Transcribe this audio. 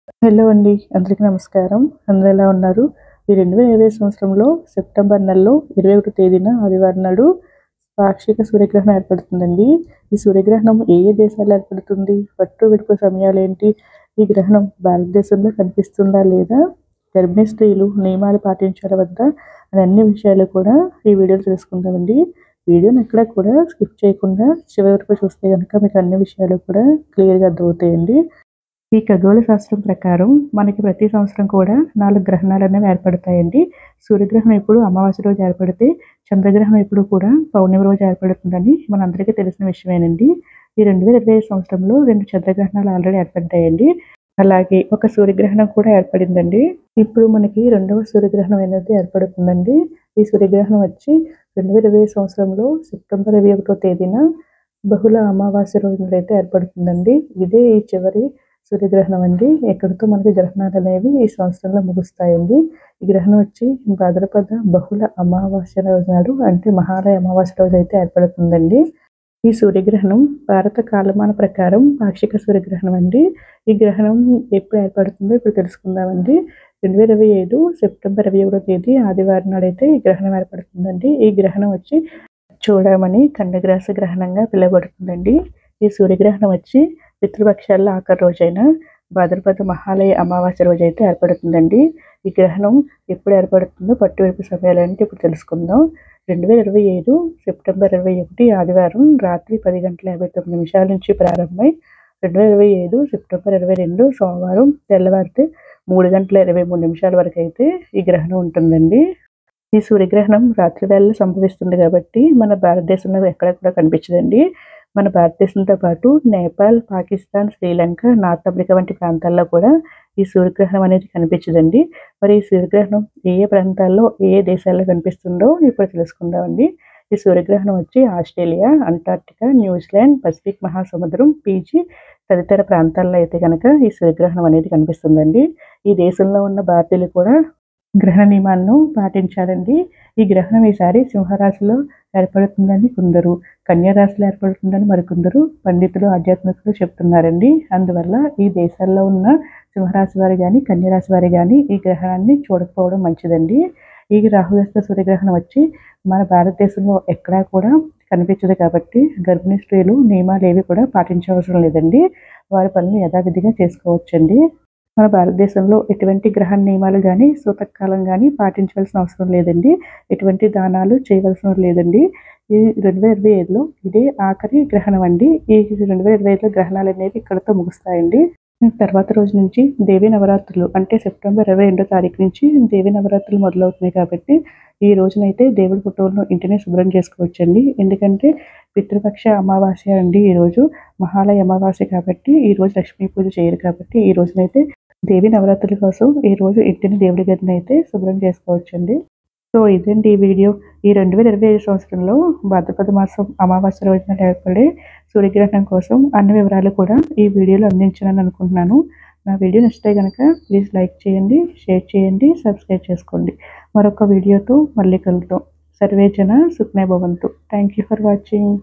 Hello అండి. అందరికీ నమస్కారం. అందరూ ఎలా ఉన్నారు? ఈ 2020 సంవత్సరంలో సెప్టెంబర్ నెలలో 21 తేదీన ఆదివారం నాడు పాక్షిక సూర్యగ్రహణం ఏర్పడుతుందండి. ఈ సూర్యగ్రహణం ఏ ఏ దేశాల్లో ఏర్పడుతుంది? పట్టు విడుపు సమయాలేంటి? ఈ గ్రహణం భారతదేశంలో కనిపిస్తుందా లేదా? గర్భిణీ స్త్రీలు నియమాలు పాటించాలా వద్దా? అని అన్ని విషయాలు కూడా ఈ వీడియోలో తెలుసుకుందామండి. వీడియోని ఎక్కడా కూడా స్కిప్ చేయకుండా చివరి వరకు చూస్తే గనుక మీకు అన్ని విషయాలు కూడా క్లియర్‌గా అర్థమవుతాయండి. ఈ ఖగోళ శాస్త్రం ప్రకారం మనకి ప్రతి సంవత్సరం కూడా 4 గ్రహణాలనేవి ఏర్పడతాయండి. సూర్యగ్రహణం ఎప్పుడు అమావాస్య రోజు ఏర్పడితే, చంద్రగ్రహణం ఎప్పుడు కూడా పౌర్ణమి రోజు ఏర్పడుతుందని మనందరికీ తెలిసిన విషయమేనండి. ఈ 2025 సంవత్సరంలో 2 చంద్రగ్రహణాలు ఆల్రెడీ ఏర్పడ్డాయండి. అలాగే ఒక సూర్యగ్రహణం కూడా ఏర్పడిందండి. ఇప్పుడు మనకి రెండవ సూర్యగ్రహణం అనేది ఏర్పడుతుందండి. ఈ సూర్యగ్రహణం వచ్చి 2025 సంవత్సరంలో సెప్టెంబర్ 21 తేదీన బహుళ అమావాస్య రోజునైతే ఏర్పడుతుందండి. ఇదే ఈ చివరి సూర్యగ్రహణం అండి. ఇక్కడితో మనకి గ్రహణాలనేవి ఈ సంవత్సరంలో ముగుస్తాయండి. ఈ గ్రహణం వచ్చి భాద్రపద బహుళ అమావాస్య రోజు నాడు అంటే మహాలయ అమావాస్య రోజైతే ఏర్పడుతుందండి. ఈ సూర్యగ్రహణం భారత కాలమాన ప్రకారం పాక్షిక సూర్యగ్రహణం అండి. ఈ గ్రహణం ఎప్పుడు ఏర్పడుతుందో ఇప్పుడు తెలుసుకుందామండి. 2025 సెప్టెంబర్ 21 తేదీ ఆదివారం నాడైతే ఈ గ్రహణం ఏర్పడుతుందండి. ఈ గ్రహణం వచ్చి చూడమని ఖండగ్రాస గ్రహణంగా పిలువబడుతుందండి. ఈ సూర్యగ్రహణం వచ్చి పితృపక్షాల్లో ఆఖరి రోజైన భాద్రపద మహాలయ అమావాస్య రోజైతే ఏర్పడుతుందండి. ఈ గ్రహణం ఎప్పుడు ఏర్పడుతుందో పట్టు విడుపు సమయాలంటే ఇప్పుడు తెలుసుకుందాం. 2025 సెప్టెంబర్ 21 ఆదివారం రాత్రి 10:59 నుంచి ప్రారంభమై 2025 సెప్టెంబర్ 22 సోమవారం తెల్లవారితే 3:23 వరకైతే ఈ గ్రహణం ఉంటుందండి. ఈ సూర్యగ్రహణం రాత్రి వేళల్లో సంభవిస్తుంది కాబట్టి మన భారతదేశంలో ఎక్కడ కూడా కనిపించదండి. మన భారతదేశంతో పాటు నేపాల్, పాకిస్తాన్, శ్రీలంక, నార్త్ ఆఫ్రికా వంటి ప్రాంతాల్లో కూడా ఈ సూర్యగ్రహణం అనేది కనిపించదండి. మరి ఈ సూర్యగ్రహణం ఏ ఏ ప్రాంతాల్లో, ఏ ఏ దేశాల్లో కనిపిస్తుందో ఇప్పుడు తెలుసుకుందామండి. ఈ సూర్యగ్రహణం వచ్చి ఆస్ట్రేలియా, అంటార్క్టికా, న్యూజిలాండ్, పసిఫిక్ మహాసముద్రం, ఫీజీ తదితర ప్రాంతాల్లో అయితే గనక ఈ సూర్యగ్రహణం అనేది కనిపిస్తుందండి. ఈ దేశంలో ఉన్న భారతీయులు కూడా గ్రహణ నియమాలను పాటించాలండి. ఈ గ్రహణం ఈసారి సింహరాశిలో ఏర్పడుతుందని కొందరు, కన్యా రాశిలో ఏర్పడుతుందని మరికొందరు పండితులు, ఆధ్యాత్మికులు చెప్తున్నారండి. అందువల్ల ఈ దేశాల్లో ఉన్న సింహరాశి వారు గాని, కన్యా రాశి వారు గాని ఈ గ్రహణాన్ని చూడకపోవడం మంచిదండి. ఈ రాహుగ్రస్త సూర్యగ్రహణం వచ్చి మన భారతదేశంలో ఎక్కడా కూడా కనిపించదు కాబట్టి గర్భిణీ స్త్రీలు నియమాలేవి కూడా పాటించవసరం లేదండి. వారి పనులు యథావిధిగా చేసుకోవచ్చండి. మన భారతదేశంలో ఎటువంటి గ్రహణ నియమాలు గాని, సూతకకాలం గాని పాటించవలసిన అవసరం లేదండి. ఎటువంటి దానాలు చేయవలసిన లేదండి. ఈ 2025లో ఇదే ఆఖరి గ్రహణం అండి. ఈ 2025లో గ్రహణాలనేవి ఇక్కడితో ముగుస్తాయండి. తర్వాత రోజు నుంచి దేవీ నవరాత్రులు అంటే సెప్టెంబర్ 22 తారీఖు నుంచి దేవీ నవరాత్రులు మొదలవుతున్నాయి కాబట్టి ఈ రోజునైతే దేవుడి ఫోటోలను ఇంటిని శుభ్రం చేసుకోవచ్చండి. ఎందుకంటే పితృపక్ష అమావాస్య అండి ఈరోజు. మహాలయ అమావాస్య కాబట్టి ఈరోజు లక్ష్మీ పూజ చేయరు కాబట్టి ఈ రోజునైతే దేవీ నవరాత్రుల కోసం ఈరోజు ఇంటిని దేవుడి గదిని అయితే శుభ్రం చేసుకోవచ్చండి. సో ఇదండి ఈ వీడియో. ఈ 2025 సంవత్సరంలో భాద్రపద మాసం అమావాస్య రోజున ఏర్పడే సూర్యగ్రహణం కోసం అన్ని వివరాలు కూడా ఈ వీడియోలో అందించాలని అనుకుంటున్నాను. నా వీడియో నచ్చితే గనక ప్లీజ్ లైక్ చేయండి, షేర్ చేయండి, సబ్స్క్రైబ్ చేసుకోండి. మరొక వీడియోతో మళ్ళీ కలుద్దాం. సర్వే జన సుఖినో భవంతు. Thank you for watching.